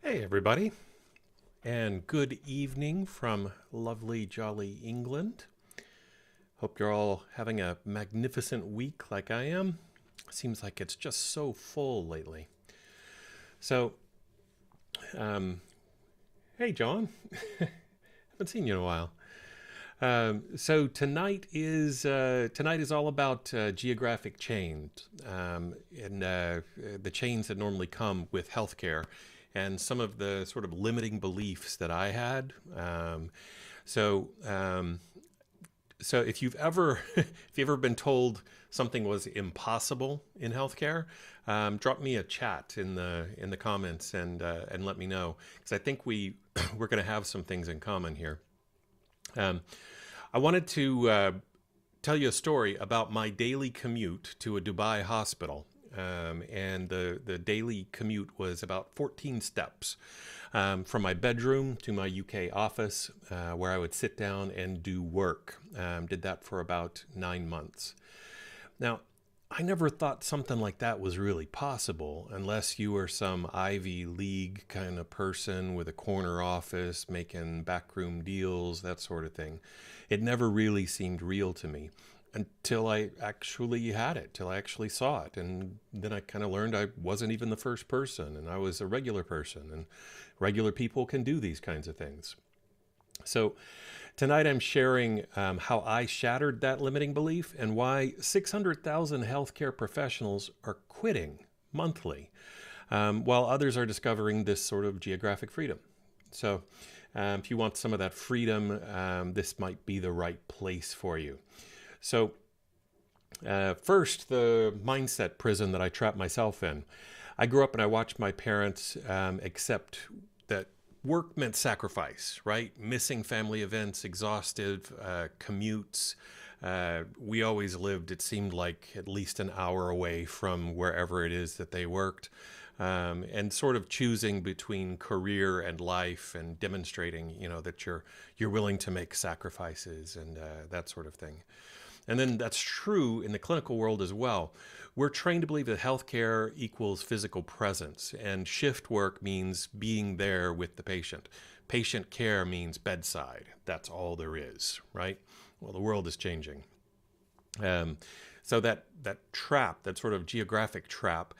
Hey, everybody, and good evening from lovely, jolly England. Hope you're all having a magnificent week like I am. Seems like it's just so full lately. So, um, hey, John, haven't seen you in a while. So tonight is all about geographic chains, and the chains that normally come with healthcare, and some of the sort of limiting beliefs that I had. So um, so if you've ever if you've ever been told something was impossible in healthcare, drop me a chat in the comments and let me know because I think we're going to have some things in common here. Um, I wanted to tell you a story about my daily commute to a Dubai hospital. And the daily commute was about 14 steps from my bedroom to my UK office, where I would sit down and do work. Did that for about 9 months. Now, I never thought something like that was really possible unless you were some Ivy League kind of person with a corner office making backroom deals, that sort of thing. It never really seemed real to me until I actually had it, till I actually saw it. And then I kind of learned I wasn't even the first person and I was a regular person, and regular people can do these kinds of things. So tonight I'm sharing how I shattered that limiting belief and why 600,000 healthcare professionals are quitting monthly, while others are discovering this sort of geographic freedom. So if you want some of that freedom, this might be the right place for you. So first, the mindset prison that I trapped myself in. I grew up and I watched my parents accept that work meant sacrifice, right? Missing family events, exhaustive commutes. We always lived, it seemed like, at least an hour away from wherever it is that they worked. And sort of choosing between career and life and demonstrating, that you're willing to make sacrifices and that sort of thing. And then that's true in the clinical world as well. We're trained to believe that healthcare equals physical presence, and shift work means being there with the patient. Patient care means bedside. That's all there is, right? Well, the world is changing. So that trap, that sort of geographic trap,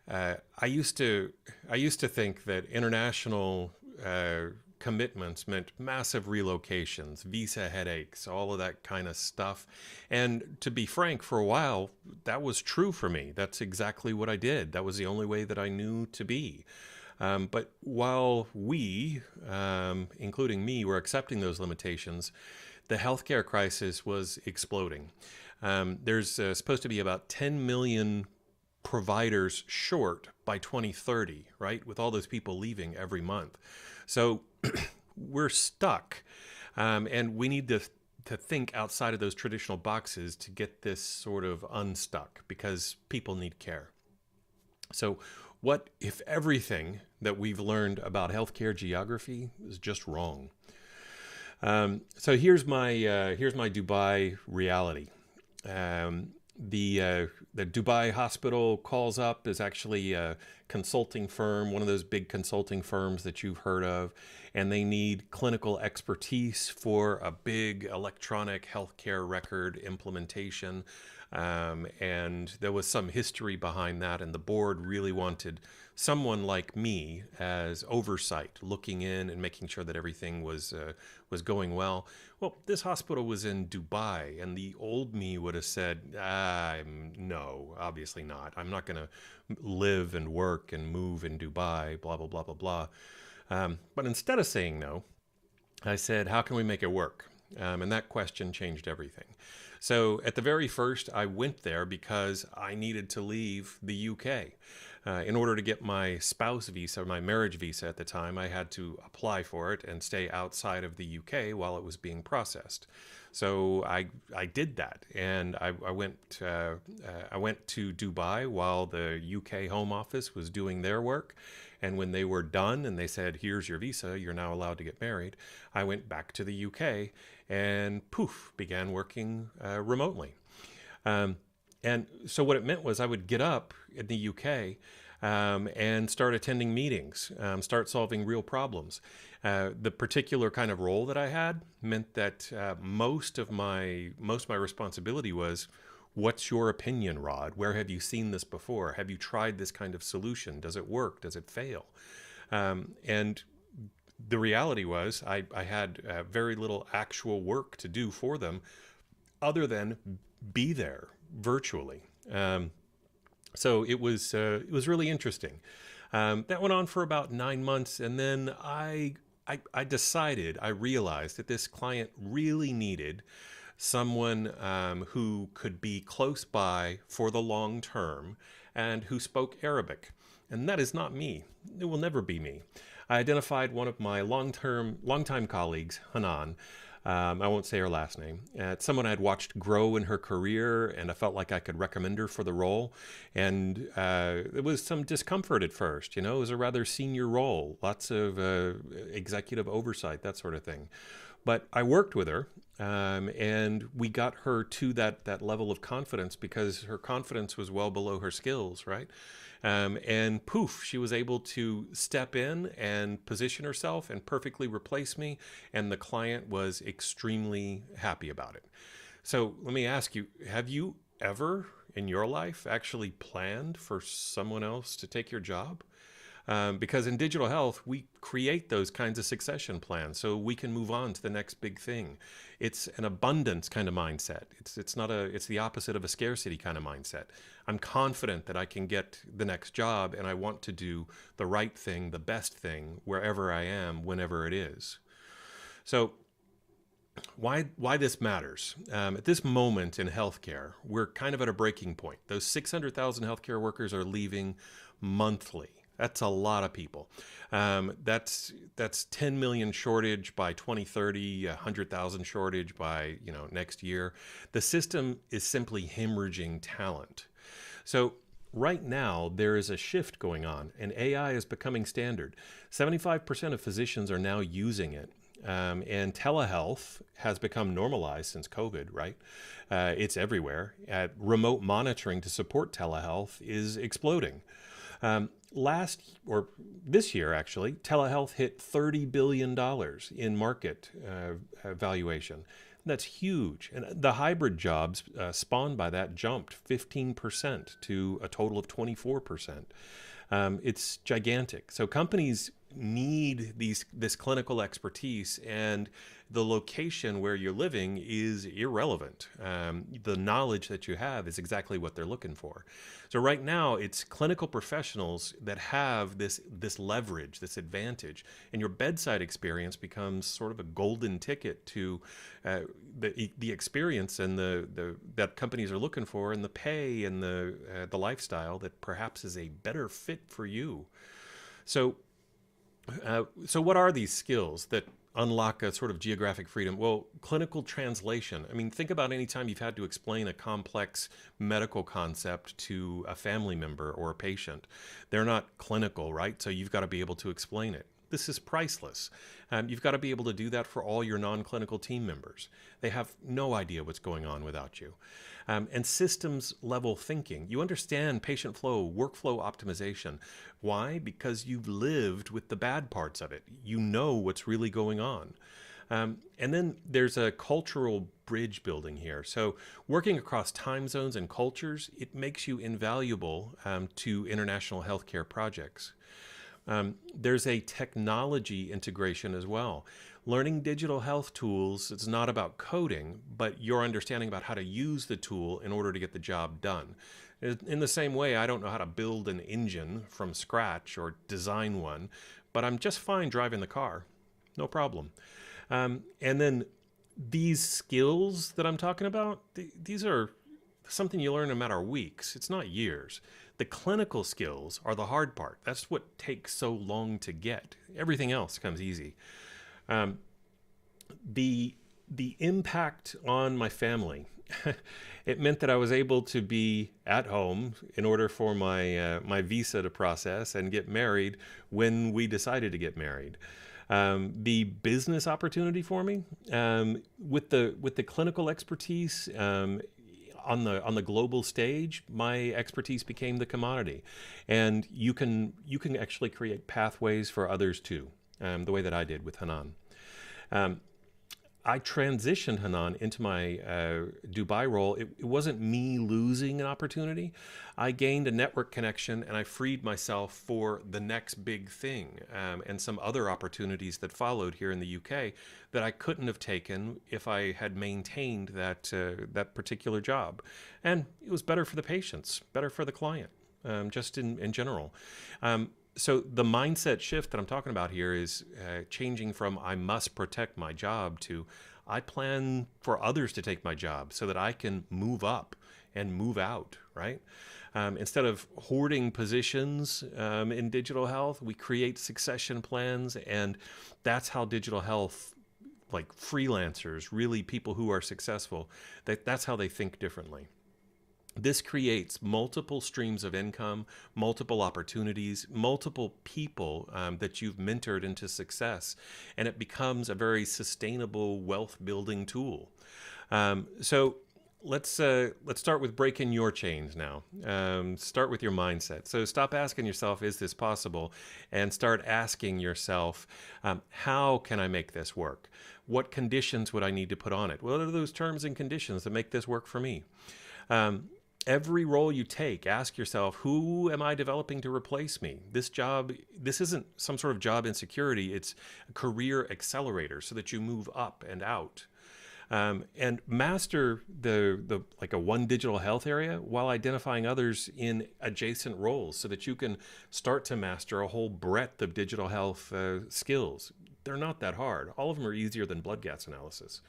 I used to think that international commitments meant massive relocations, visa headaches, all of that kind of stuff. And to be frank, for a while, that was true for me. That's exactly what I did. That was the only way that I knew to be. But while we, including me, were accepting those limitations, the healthcare crisis was exploding. There's supposed to be about 10 million providers short by 2030, right? With all those people leaving every month. So we're stuck. And we need to think outside of those traditional boxes to get this sort of unstuck because people need care. So, what if everything that we've learned about healthcare geography is just wrong? So here's my Dubai reality. The Dubai hospital calls up is actually a consulting firm, one of those big consulting firms that you've heard of, and they need clinical expertise for a big electronic healthcare record implementation. And there was some history behind that, and the board really wanted someone like me as oversight, looking in and making sure that everything was going well. Well, this hospital was in Dubai, and the old me would have said, no, obviously not. I'm not going to live and work and move in Dubai, blah, blah, blah, blah, blah. But instead of saying no, I said, how can we make it work? And that question changed everything. So at the very first, I went there because I needed to leave the UK. In order to get my spouse visa, my marriage visa at the time, I had to apply for it and stay outside of the UK while it was being processed. So I did that, and I went to Dubai while the UK Home Office was doing their work. And when they were done and they said, here's your visa, you're now allowed to get married, I went back to the UK and poof, began working remotely. And so what it meant was I would get up in the UK and start attending meetings, start solving real problems. The particular kind of role that I had meant that most of my responsibility was, what's your opinion, Rod? Where have you seen this before? Have you tried this kind of solution? Does it work? Does it fail? And the reality was I had very little actual work to do for them other than be there virtually. So it was really interesting. That went on for about 9 months, and then I realized that this client really needed someone who could be close by for the long term and who spoke Arabic. And that is not me. It will never be me. I identified one of my longtime colleagues, Hanan. I won't say her last name. It's someone I had watched grow in her career, and I felt like I could recommend her for the role. And it was some discomfort at first. It was a rather senior role, lots of executive oversight, that sort of thing. But I worked with her, and we got her to that level of confidence because her confidence was well below her skills, right? And poof, she was able to step in and position herself and perfectly replace me, and the client was extremely happy about it. So let me ask you, have you ever in your life actually planned for someone else to take your job? Because in digital health, we create those kinds of succession plans so we can move on to the next big thing. It's an abundance kind of mindset. It's the opposite of a scarcity kind of mindset. I'm confident that I can get the next job, and I want to do the right thing, the best thing, wherever I am, whenever it is. So why this matters. At this moment in healthcare, we're kind of at a breaking point. Those 600,000 healthcare workers are leaving monthly. That's a lot of people. That's 10 million shortage by 2030, 100,000 shortage by next year. The system is simply hemorrhaging talent. So right now there is a shift going on, and AI is becoming standard. 75% of physicians are now using it. And telehealth has become normalized since COVID, right? It's everywhere. Remote monitoring to support telehealth is exploding. This year, actually, telehealth hit $30 billion in market valuation. That's huge. And the hybrid jobs spawned by that jumped 15% to a total of 24%. It's gigantic. So companies need this clinical expertise, and the location where you're living is irrelevant. The knowledge that you have is exactly what they're looking for. So right now, it's clinical professionals that have this leverage, this advantage, and your bedside experience becomes sort of a golden ticket to the experience and that companies are looking for, and the pay and the lifestyle that perhaps is a better fit for you. So what are these skills that unlock a sort of geographic freedom? Well, clinical translation. I mean, think about any time you've had to explain a complex medical concept to a family member or a patient. They're not clinical, right? So you've got to be able to explain it. This is priceless. You've got to be able to do that for all your non-clinical team members. They have no idea what's going on without you. And systems level thinking. You understand patient flow, workflow optimization. Why? Because you've lived with the bad parts of it. You know what's really going on. And then there's a cultural bridge building here. So working across time zones and cultures, it makes you invaluable to international healthcare projects. There's a technology integration as well. Learning digital health tools, it's not about coding, but your understanding about how to use the tool in order to get the job done. In the same way, I don't know how to build an engine from scratch or design one, but I'm just fine driving the car. No problem. And then these skills that I'm talking about, these are something you learn in a matter of weeks. It's not years. The clinical skills are the hard part. That's what takes so long to get. Everything else comes easy. The impact on my family, it meant that I was able to be at home in order for my visa to process and get married when we decided to get married. The business opportunity for me, with the clinical expertise, on the global stage, my expertise became the commodity, and you can actually create pathways for others too, the way that I did with Hanan. Um, I transitioned Hanan into my Dubai role. It wasn't me losing an opportunity. I gained a network connection and I freed myself for the next big thing, and some other opportunities that followed here in the UK that I couldn't have taken if I had maintained that particular job. And it was better for the patients, better for the client, just in general. So the mindset shift that I'm talking about here is changing from I must protect my job to I plan for others to take my job so that I can move up and move out, right? Instead of hoarding positions in digital health, we create succession plans, and that's how digital health, like freelancers, really people who are successful, that's how they think differently. This creates multiple streams of income, multiple opportunities, multiple people that you've mentored into success, and it becomes a very sustainable wealth building tool. So let's start with breaking your chains now. Start with your mindset. So stop asking yourself, "Is this possible?" and start asking yourself, "How can I make this work? What conditions would I need to put on it? What are those terms and conditions that make this work for me?" Every role you take, ask yourself, who am I developing to replace me? This isn't some sort of job insecurity. It's a career accelerator so that you move up and out. And master the like a one digital health area while identifying others in adjacent roles so that you can start to master a whole breadth of digital health skills. They're not that hard. All of them are easier than blood gas analysis.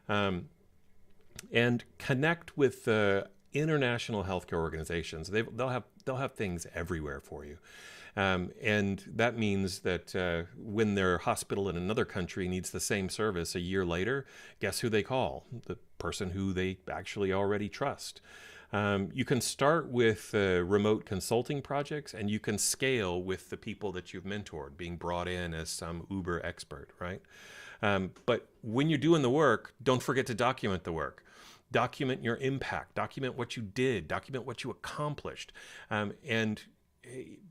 And connect with international healthcare organizations. They'll have things everywhere for you, and that means that when their hospital in another country needs the same service a year later, guess who they call? The person who they actually already trust. You can start with remote consulting projects, and you can scale with the people that you've mentored, being brought in as some Uber expert, right? But when you're doing the work, don't forget to document the work. Document your impact, document what you did, document what you accomplished. And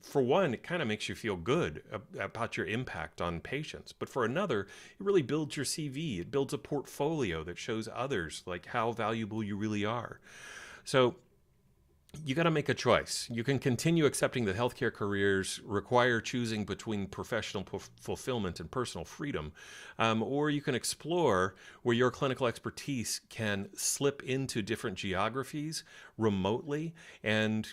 for one, it kind of makes you feel good about your impact on patients. But for another, it really builds your CV. It builds a portfolio that shows others like how valuable you really are. So you got to make a choice. You can continue accepting that healthcare careers require choosing between professional fulfillment and personal freedom, or you can explore where your clinical expertise can slip into different geographies remotely and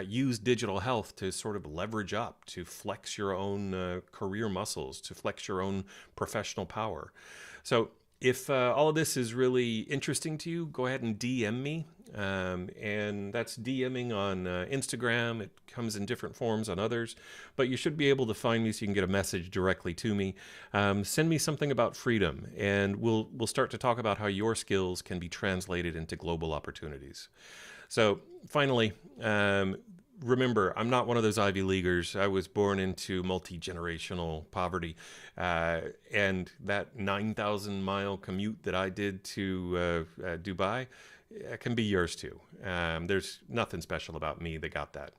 use digital health to sort of leverage up, to flex your own career muscles, to flex your own professional power. So if all of this is really interesting to you, go ahead and DM me. And that's DMing on Instagram. It comes in different forms on others, but you should be able to find me so you can get a message directly to me. Send me something about freedom, and we'll start to talk about how your skills can be translated into global opportunities. So finally, remember, I'm not one of those Ivy Leaguers. I was born into multi-generational poverty. And that 9,000-mile commute that I did to Dubai can be yours too. There's nothing special about me that got that.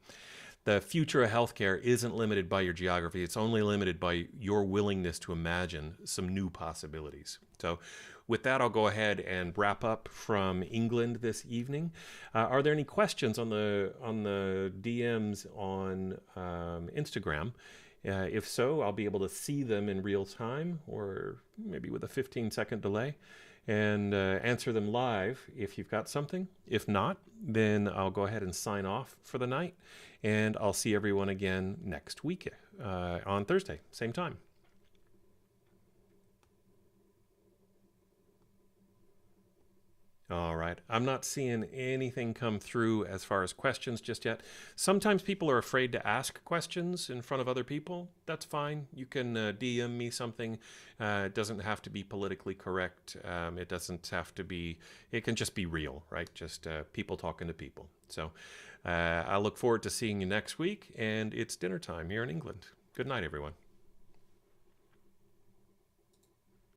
The future of healthcare isn't limited by your geography. It's only limited by your willingness to imagine some new possibilities. So with that, I'll go ahead and wrap up from England this evening. Are there any questions on the DMs on Instagram? If so, I'll be able to see them in real time, or maybe with a 15-second delay, and answer them live if you've got something. If not, then I'll go ahead and sign off for the night, and I'll see everyone again next week on Thursday, same time. All right. I'm not seeing anything come through as far as questions just yet. Sometimes people are afraid to ask questions in front of other people. That's fine. You can DM me something. It doesn't have to be politically correct. It doesn't have to be, it can just be real, right? Just people talking to people. So I look forward to seeing you next week, and it's dinner time here in England. Good night, everyone.